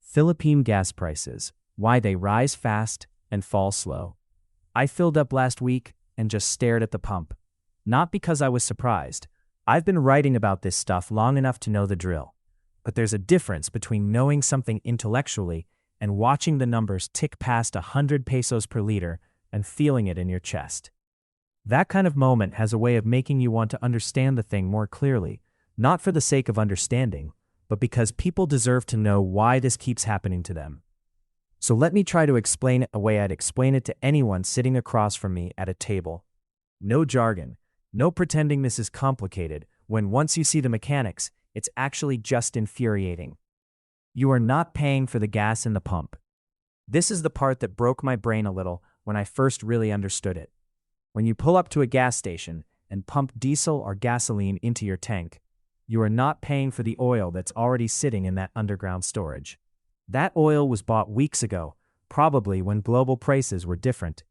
Philippine gas prices, why they rise fast and fall slow. I filled up last week and just stared at the pump. Not because I was surprised. I've been writing about this stuff long enough to know the drill. But there's a difference between knowing something intellectually and watching the numbers tick past 100 pesos per liter and feeling it in your chest. That kind of moment has a way of making you want to understand the thing more clearly, not for the sake of understanding, but because people deserve to know why this keeps happening to them. So let me try to explain it the way I'd explain it to anyone sitting across from me at a table. No jargon, no pretending this is complicated, when once you see the mechanics, it's actually just infuriating. You are not paying for the gas in the pump. This is the part that broke my brain a little when I first really understood it. When you pull up to a gas station and pump diesel or gasoline into your tank, you are not paying for the oil that's already sitting in that underground storage. That oil was bought weeks ago, probably when global prices were different.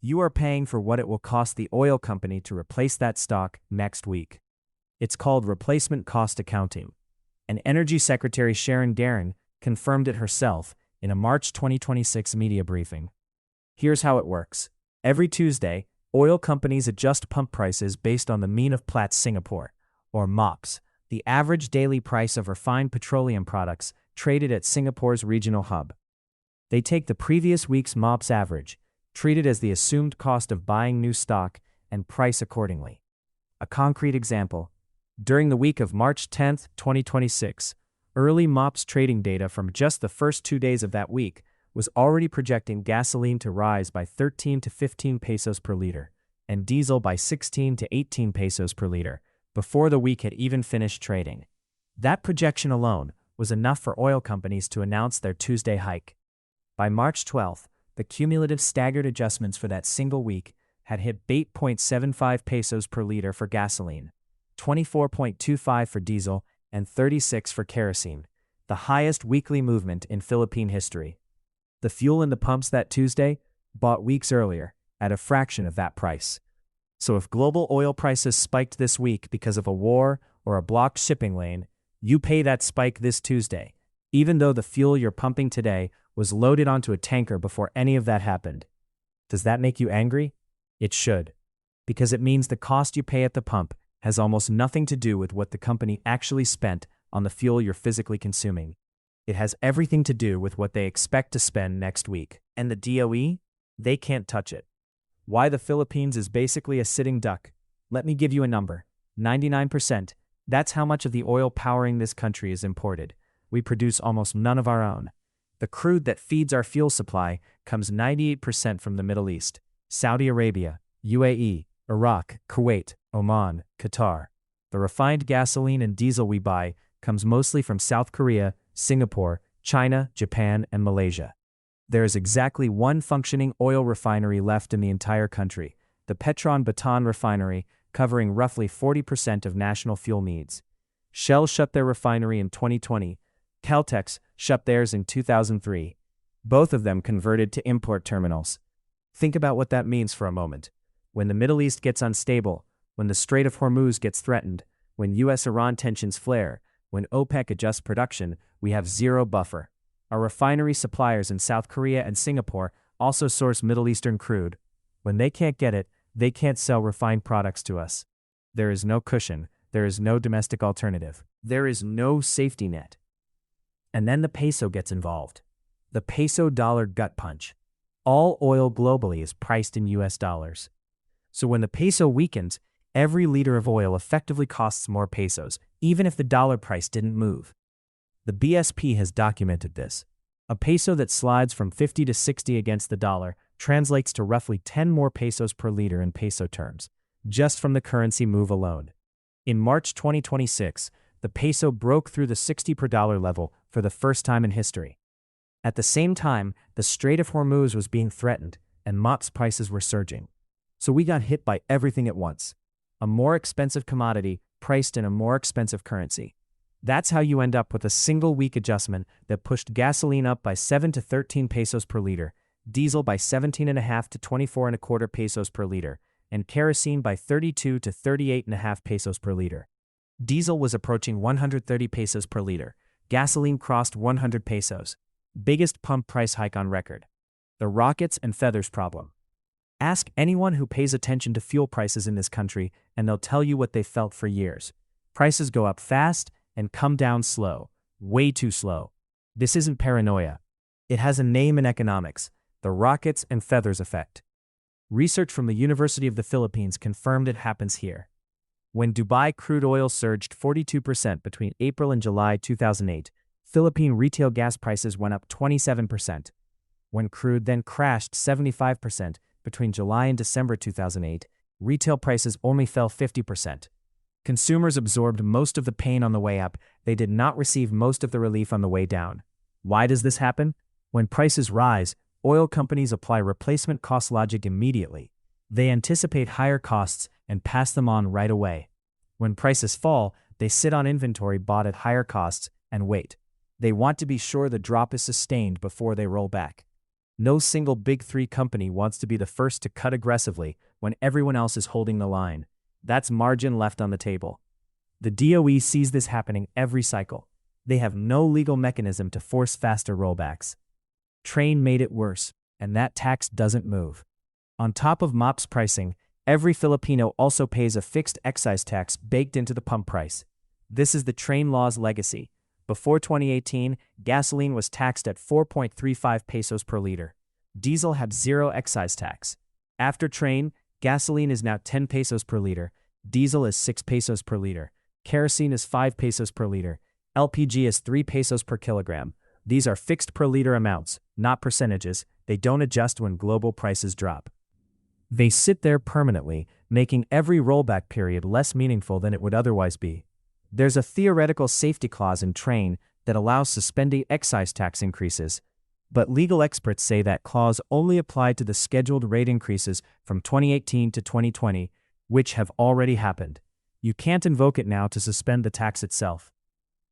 You are paying for what it will cost the oil company to replace that stock next week. It's called replacement cost accounting. And Energy Secretary Sharon Guerin confirmed it herself in a March 2026 media briefing. Here's how it works. Every Tuesday, oil companies adjust pump prices based on the mean of Platts Singapore, or MOPS, the average daily price of refined petroleum products traded at Singapore's regional hub. They take the previous week's MOPS average, treat it as the assumed cost of buying new stock, and price accordingly. A concrete example. During the week of March 10, 2026, early MOPS trading data from just the first 2 days of that week was already projecting gasoline to rise by 13 to 15 pesos per liter, and diesel by 16 to 18 pesos per liter, before the week had even finished trading. That projection alone was enough for oil companies to announce their Tuesday hike. By March 12th, the cumulative staggered adjustments for that single week had hit 8.75 pesos per liter for gasoline, 24.25 for diesel, and 36 for kerosene, the highest weekly movement in Philippine history. The fuel in the pumps that Tuesday, bought weeks earlier, at a fraction of that price. So if global oil prices spiked this week because of a war or a blocked shipping lane, you pay that spike this Tuesday, even though the fuel you're pumping today was loaded onto a tanker before any of that happened. Does that make you angry? It should, because it means the cost you pay at the pump has almost nothing to do with what the company actually spent on the fuel you're physically consuming. It has everything to do with what they expect to spend next week. And the DOE? They can't touch it. Why the Philippines is basically a sitting duck. Let me give you a number. 99%. That's how much of the oil powering this country is imported. We produce almost none of our own. The crude that feeds our fuel supply comes 98% from the Middle East, Saudi Arabia, UAE, Iraq, Kuwait, Oman, Qatar. The refined gasoline and diesel we buy comes mostly from South Korea, Singapore, China, Japan, and Malaysia. There is exactly one functioning oil refinery left in the entire country, the Petron Bataan refinery, covering roughly 40% of national fuel needs. Shell shut their refinery in 2020. Caltex shut theirs in 2003. Both of them converted to import terminals. Think about what that means for a moment. When the Middle East gets unstable, when the Strait of Hormuz gets threatened, when US-Iran tensions flare, when OPEC adjusts production, we have zero buffer. Our refinery suppliers in South Korea and Singapore also source Middle Eastern crude. When they can't get it, they can't sell refined products to us. There is no cushion. There is no domestic alternative. There is no safety net. And then the peso gets involved. The peso-dollar gut punch. All oil globally is priced in US dollars. So when the peso weakens, every liter of oil effectively costs more pesos, even if the dollar price didn't move. The BSP has documented this. A peso that slides from 50 to 60 against the dollar translates to roughly 10 more pesos per liter in peso terms, just from the currency move alone. In March 2026, the peso broke through the 60 per dollar level for the first time in history. At the same time, the Strait of Hormuz was being threatened, and MOPS prices were surging. So we got hit by everything at once. A more expensive commodity priced in a more expensive currency. That's how you end up with a single week adjustment that pushed gasoline up by 7 to 13 pesos per liter, diesel by 17.5 to 24.25 pesos per liter, and kerosene by 32 to 38.5 pesos per liter. Diesel was approaching 130 pesos per liter. Gasoline crossed 100 pesos. Biggest pump price hike on record. The rockets and feathers problem. Ask anyone who pays attention to fuel prices in this country, and they'll tell you what they've felt for years. Prices go up fast and come down slow. Way too slow. This isn't paranoia. It has a name in economics: the rockets and feathers effect. Research from the University of the Philippines confirmed it happens here. When Dubai crude oil surged 42% between April and July 2008, Philippine retail gas prices went up 27%. When crude then crashed 75% between July and December 2008, retail prices only fell 50%. Consumers absorbed most of the pain on the way up. They did not receive most of the relief on the way down. Why does this happen? When prices rise, oil companies apply replacement cost logic immediately. They anticipate higher costs and pass them on right away. When prices fall, they sit on inventory bought at higher costs and wait. They want to be sure the drop is sustained before they roll back. No single big three company wants to be the first to cut aggressively when everyone else is holding the line. That's margin left on the table. The DOE sees this happening every cycle. They have no legal mechanism to force faster rollbacks. Train made it worse, and that tax doesn't move. On top of MOPS pricing, every Filipino also pays a fixed excise tax baked into the pump price. This is the train law's legacy. Before 2018, gasoline was taxed at 4.35 pesos per liter. Diesel had zero excise tax. After train, gasoline is now 10 pesos per liter, diesel is 6 pesos per liter, kerosene is 5 pesos per liter, LPG is 3 pesos per kilogram. These are fixed per liter amounts, not percentages. They don't adjust when global prices drop. They sit there permanently, making every rollback period less meaningful than it would otherwise be. There's a theoretical safety clause in train that allows suspending excise tax increases, but legal experts say that clause only applied to the scheduled rate increases from 2018 to 2020, which have already happened. You can't invoke it now to suspend the tax itself.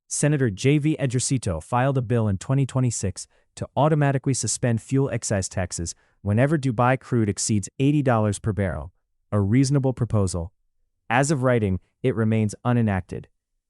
Senator J.V. Ejercito filed a bill in 2026 to automatically suspend fuel excise taxes whenever Dubai crude exceeds $80 per barrel, a reasonable proposal. As of writing, it remains unenacted.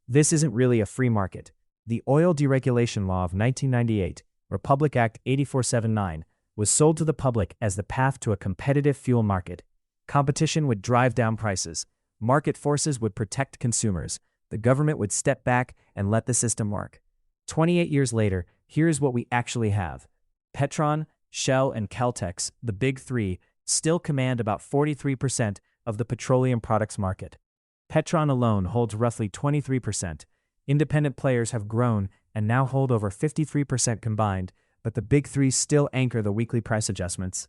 This isn't really a free market. The Oil Deregulation Law of 1998, Republic Act 8479, was sold to the public as the path to a competitive fuel market. Competition would drive down prices. Market forces would protect consumers. The government would step back and let the system work. 28 years later, here's what we actually have. Petron, Shell, and Caltex, the big three, still command about 43% of the petroleum products market. Petron alone holds roughly 23%. Independent players have grown and now hold over 53% combined, but the big three still anchor the weekly price adjustments.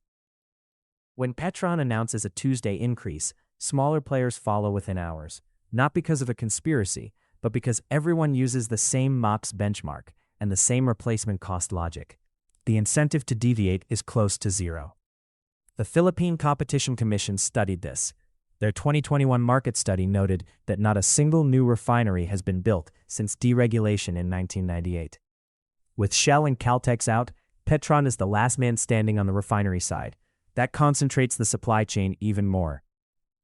When Petron announces a Tuesday increase, smaller players follow within hours. Not because of a conspiracy, but because everyone uses the same MOPS benchmark and the same replacement cost logic. The incentive to deviate is close to zero. The Philippine Competition Commission studied this. Their 2021 market study noted that not a single new refinery has been built since deregulation in 1998. With Shell and Caltex out, Petron is the last man standing on the refinery side. That concentrates the supply chain even more.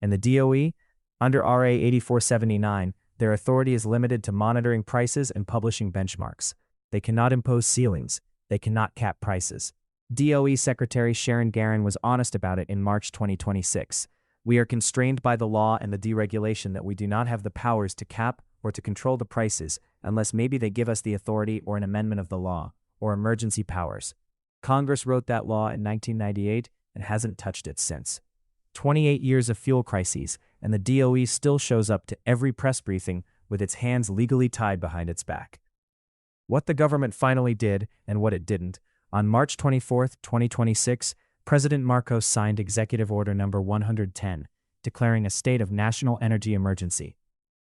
And the DOE? Under RA 8479, their authority is limited to monitoring prices and publishing benchmarks. They cannot impose ceilings. They cannot cap prices. DOE Secretary Sharon Garin was honest about it in March 2026. We are constrained by the law and the deregulation that we do not have the powers to cap or to control the prices unless maybe they give us the authority or an amendment of the law, or emergency powers. Congress wrote that law in 1998 and hasn't touched it since. 28 years of fuel crises, and the DOE still shows up to every press briefing with its hands legally tied behind its back. What the government finally did, and what it didn't. On March 24, 2026, President Marcos signed Executive Order No. 110, declaring a state of national energy emergency.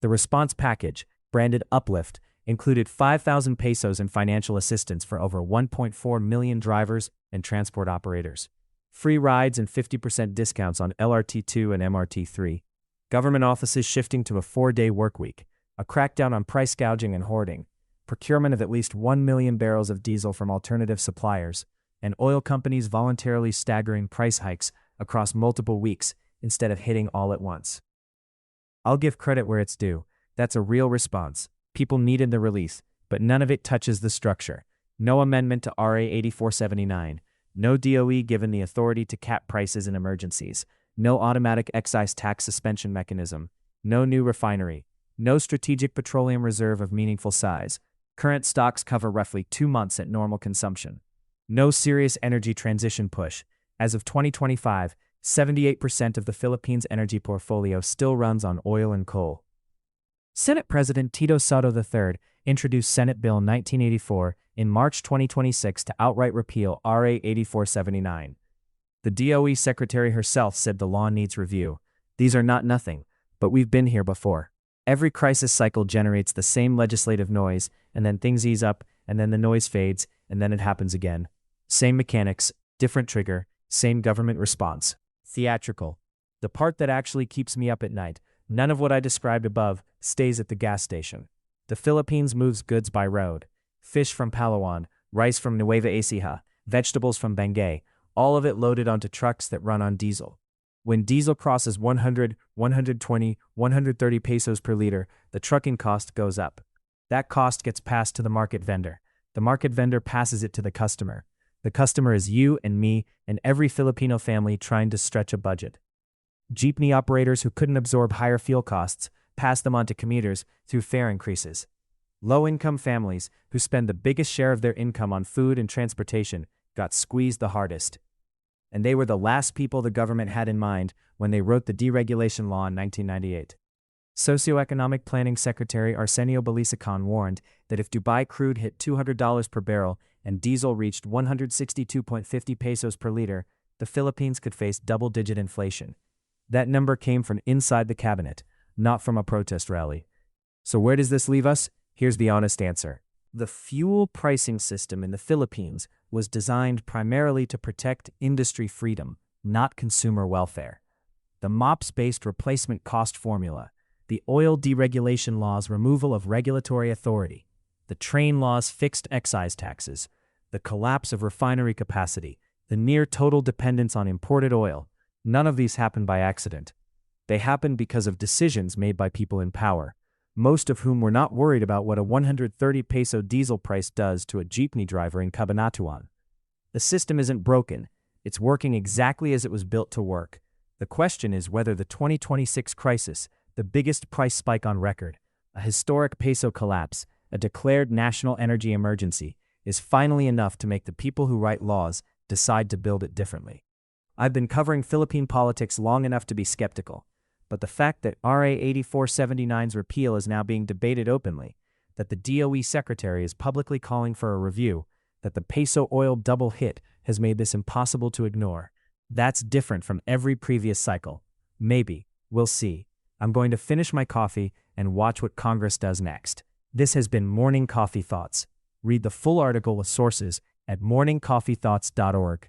The response package, branded Uplift, included 5,000 pesos in financial assistance for over 1.4 million drivers and transport operators. Free rides and 50% discounts on LRT2 and MRT3. Government offices shifting to a 4-day workweek. A crackdown on price gouging and hoarding. Procurement of at least 1 million barrels of diesel from alternative suppliers. And oil companies voluntarily staggering price hikes across multiple weeks instead of hitting all at once. I'll give credit where it's due. That's a real response. People needed the release, but none of it touches the structure. No amendment to RA 8479. No DOE given the authority to cap prices in emergencies. No automatic excise tax suspension mechanism. No new refinery. No strategic petroleum reserve of meaningful size. Current stocks cover roughly 2 months at normal consumption. No serious energy transition push. As of 2025, 78% of the Philippines' energy portfolio still runs on oil and coal. Senate President Tito Soto III introduced Senate Bill 1984 in March 2026 to outright repeal RA 8479. The DOE secretary herself said the law needs review. These are not nothing, but we've been here before. Every crisis cycle generates the same legislative noise, and then things ease up, and then the noise fades, and then it happens again. Same mechanics, different trigger, same government response. Theatrical. The part that actually keeps me up at night. None of what I described above stays at the gas station. The Philippines moves goods by road. Fish from Palawan, rice from Nueva Ecija, vegetables from Benguet, all of it loaded onto trucks that run on diesel. When diesel crosses 100, 120, 130 pesos per liter, the trucking cost goes up. That cost gets passed to the market vendor. The market vendor passes it to the customer. The customer is you and me and every Filipino family trying to stretch a budget. Jeepney operators who couldn't absorb higher fuel costs pass them on to commuters through fare increases. Low-income families who spend the biggest share of their income on food and transportation got squeezed the hardest. And they were the last people the government had in mind when they wrote the deregulation law in 1998. Socioeconomic Planning Secretary Arsenio Balisacan warned that if Dubai crude hit $200 per barrel and diesel reached 162.50 pesos per liter, the Philippines could face double-digit inflation. That number came from inside the cabinet, not from a protest rally. So where does this leave us? Here's the honest answer. The fuel pricing system in the Philippines was designed primarily to protect industry freedom, not consumer welfare. The MOPS-based replacement cost formula, the Oil Deregulation Law's removal of regulatory authority, the train law's fixed excise taxes, the collapse of refinery capacity, the near total dependence on imported oil, none of these happened by accident. They happened because of decisions made by people in power, most of whom were not worried about what a 130 peso diesel price does to a jeepney driver in Cabanatuan. The system isn't broken. It's working exactly as it was built to work. The question is whether the 2026 crisis, the biggest price spike on record, a historic peso collapse, a declared national energy emergency, is finally enough to make the people who write laws decide to build it differently. I've been covering Philippine politics long enough to be skeptical, but the fact that RA 8479's repeal is now being debated openly, that the DOE secretary is publicly calling for a review, that the peso oil double hit has made this impossible to ignore. That's different from every previous cycle. Maybe. We'll see. I'm going to finish my coffee and watch what Congress does next. This has been Morning Coffee Thoughts. Read the full article with sources at morningcoffeethoughts.org.